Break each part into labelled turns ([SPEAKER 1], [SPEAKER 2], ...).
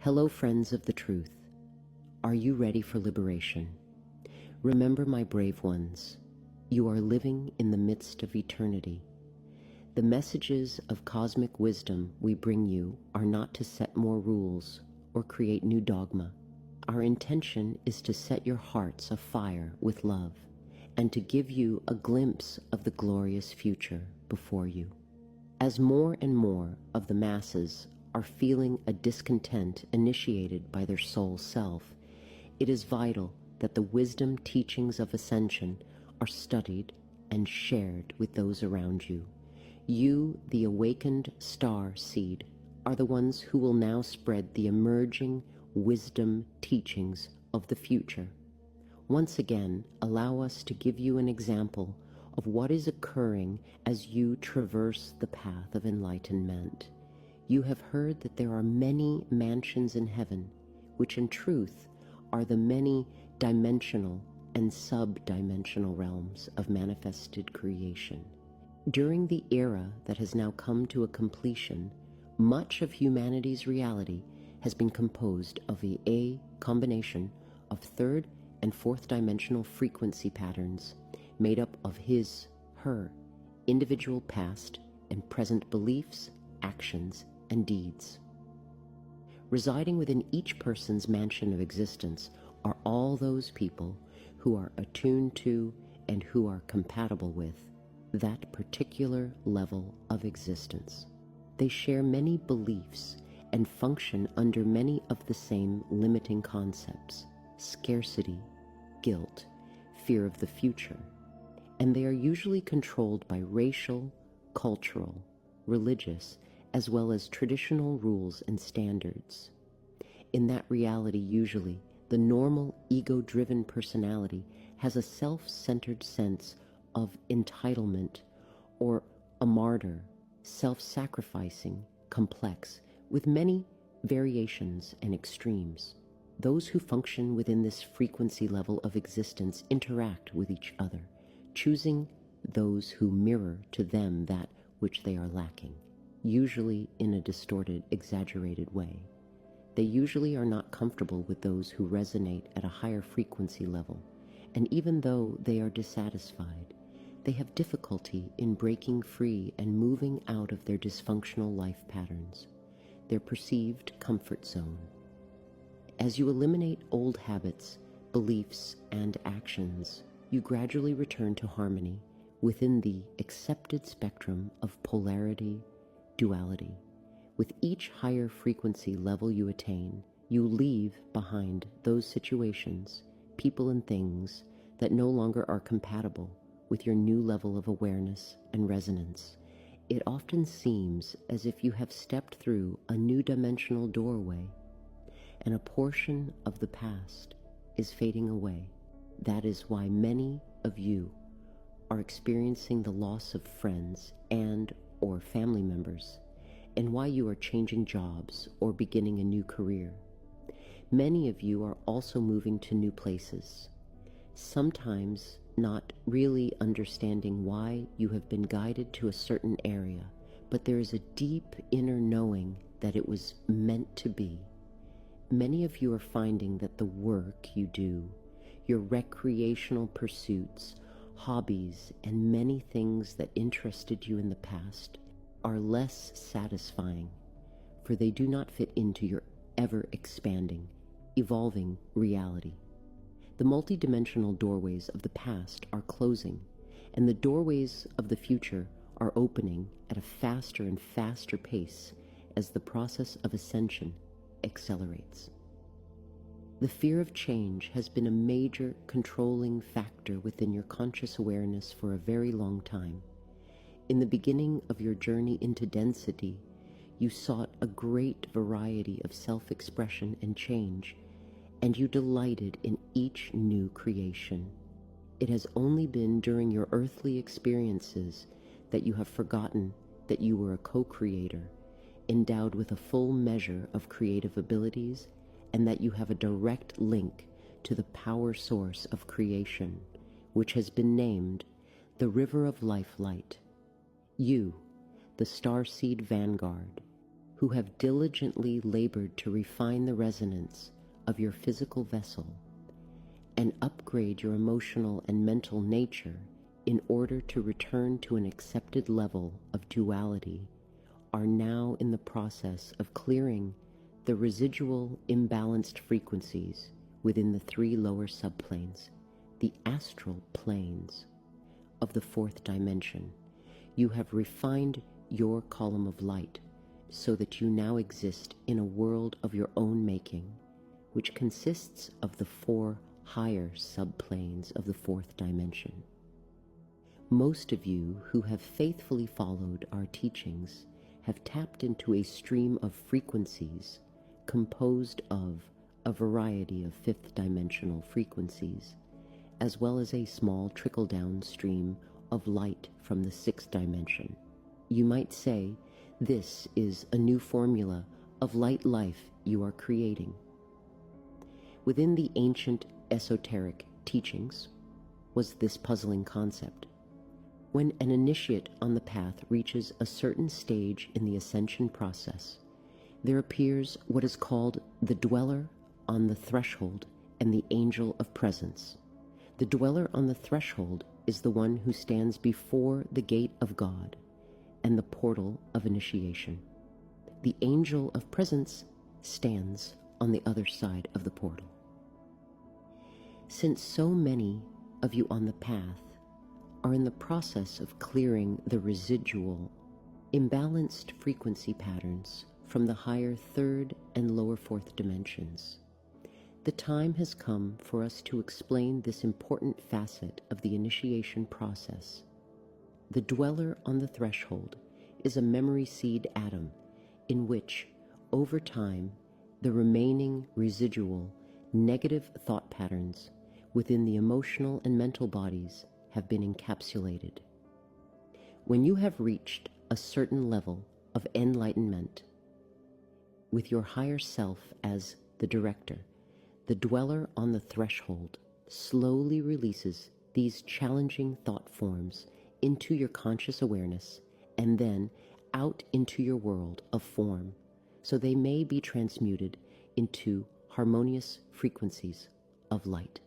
[SPEAKER 1] Hello, friends of the truth. Are you ready for liberation? Remember, my brave ones, you are living in the midst of eternity. The messages of cosmic wisdom we bring you are not to set more rules or create new dogma. Our intention is to set your hearts afire with love and to give you a glimpse of the glorious future before you. As more and more of the masses are feeling a discontent initiated by their soul self, it is vital that the wisdom teachings of ascension are studied and shared with those around you. You, the awakened star seed, are the ones who will now spread the emerging wisdom teachings of the future. Once again, allow us to give you an example of what is occurring as you traverse the path of enlightenment. You have heard that there are many mansions in heaven, which in truth are the many dimensional and sub-dimensional realms of manifested creation. During the era that has now come to a completion, much of humanity's reality has been composed of a combination of third and fourth dimensional frequency patterns made up of his, her, individual past and present beliefs, actions, and deeds. Residing within each person's mansion of existence are all those people who are attuned to and who are compatible with that particular level of existence. They share many beliefs and function under many of the same limiting concepts: scarcity, guilt, fear of the future, and they are usually controlled by racial, cultural, religious, as well as traditional rules and standards. In that reality, usually, the normal ego-driven personality has a self-centered sense of entitlement or a martyr, self-sacrificing, complex, with many variations and extremes. Those who function within this frequency level of existence interact with each other, choosing those who mirror to them that which they are lacking, usually in a distorted, exaggerated way. They usually are not comfortable with those who resonate at a higher frequency level, and even though they are dissatisfied, they have difficulty in breaking free and moving out of their dysfunctional life patterns, their perceived comfort zone. As you eliminate old habits, beliefs, and actions, you gradually return to harmony within the accepted spectrum of polarity, duality. With each higher frequency level you attain, you leave behind those situations, people and things that no longer are compatible with your new level of awareness and resonance. It often seems as if you have stepped through a new dimensional doorway, and a portion of the past is fading away. That is why many of you are experiencing the loss of friends and/or family members, and why you are changing jobs or beginning a new career. Many of you are also moving to new places, sometimes not really understanding why you have been guided to a certain area, but there is a deep inner knowing that it was meant to be. Many of you are finding that the work you do, your recreational pursuits, hobbies, and many things that interested you in the past are less satisfying, for they do not fit into your ever-expanding, evolving reality. The multidimensional doorways of the past are closing, and the doorways of the future are opening at a faster and faster pace as the process of ascension accelerates. The fear of change has been a major controlling factor within your conscious awareness for a very long time. In the beginning of your journey into density, you sought a great variety of self-expression and change, and you delighted in each new creation. It has only been during your earthly experiences that you have forgotten that you were a co-creator, endowed with a full measure of creative abilities, and that you have a direct link to the power source of creation, which has been named the River of Life Light. You, the Starseed Vanguard, who have diligently labored to refine the resonance of your physical vessel and upgrade your emotional and mental nature in order to return to an accepted level of duality, are now in the process of clearing the residual imbalanced frequencies within the 3 lower subplanes, the astral planes of the 4th dimension. You have refined your column of light so that you now exist in a world of your own making, which consists of the 4 higher subplanes of the 4th dimension. Most of you who have faithfully followed our teachings have tapped into a stream of frequencies composed of a variety of 5th dimensional frequencies, as well as a small trickle-down stream of light from the 6th dimension. You might say this is a new formula of light life you are creating. Within the ancient esoteric teachings was this puzzling concept. When an initiate on the path reaches a certain stage in the ascension process, there appears what is called the dweller on the threshold and the angel of presence. The dweller on the threshold is the one who stands before the gate of God and the portal of initiation. The angel of presence stands on the other side of the portal. Since so many of you on the path are in the process of clearing the residual, imbalanced frequency patterns from the higher 3rd and lower 4th dimensions, the time has come for us to explain this important facet of the initiation process. The dweller on the threshold is a memory seed atom in which, over time, the remaining residual negative thought patterns within the emotional and mental bodies have been encapsulated. When you have reached a certain level of enlightenment, with your higher self as the director, the dweller on the threshold slowly releases these challenging thought forms into your conscious awareness and then out into your world of form, so they may be transmuted into harmonious frequencies of light.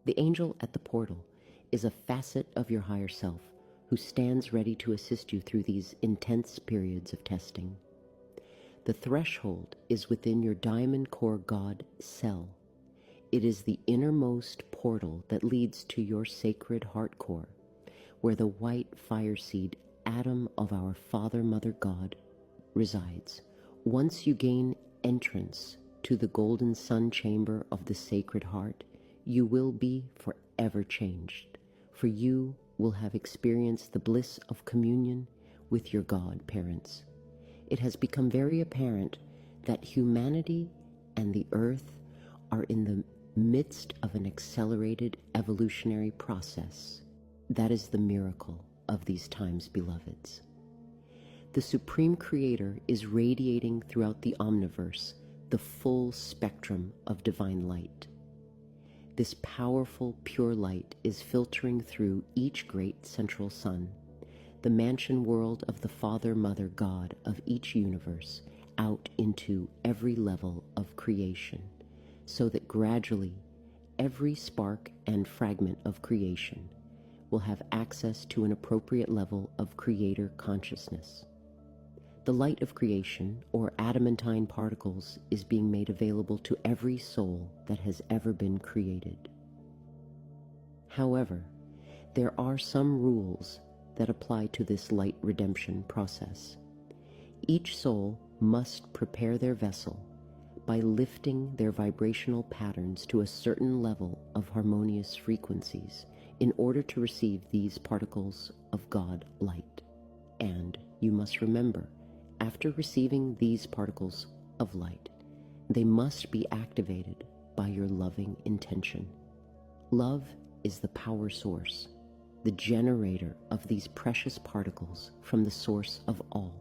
[SPEAKER 1] The angel at the portal is a facet of your higher self who stands ready to assist you through these intense periods of testing. The threshold is within your diamond core God cell. It is the innermost portal that leads to your sacred heart core, where the white fire seed atom of our Father, Mother God resides. Once you gain entrance to the golden sun chamber of the Sacred Heart, you will be forever changed, for you will have experienced the bliss of communion with your God parents. It has become very apparent that humanity and the earth are in the midst of an accelerated evolutionary process. That is the miracle of these times, beloveds. The Supreme Creator is radiating throughout the omniverse the full spectrum of divine light. This powerful, pure light is filtering through each great central sun, the mansion world of the Father, Mother, God of each universe, out into every level of creation, so that gradually every spark and fragment of creation will have access to an appropriate level of creator consciousness. The light of creation, or adamantine particles, is being made available to every soul that has ever been created. However, there are some rules that apply to this light redemption process. Each soul must prepare their vessel by lifting their vibrational patterns to a certain level of harmonious frequencies in order to receive these particles of God light. And you must remember, after receiving these particles of light, they must be activated by your loving intention. Love is the power source, the generator of these precious particles from the source of all.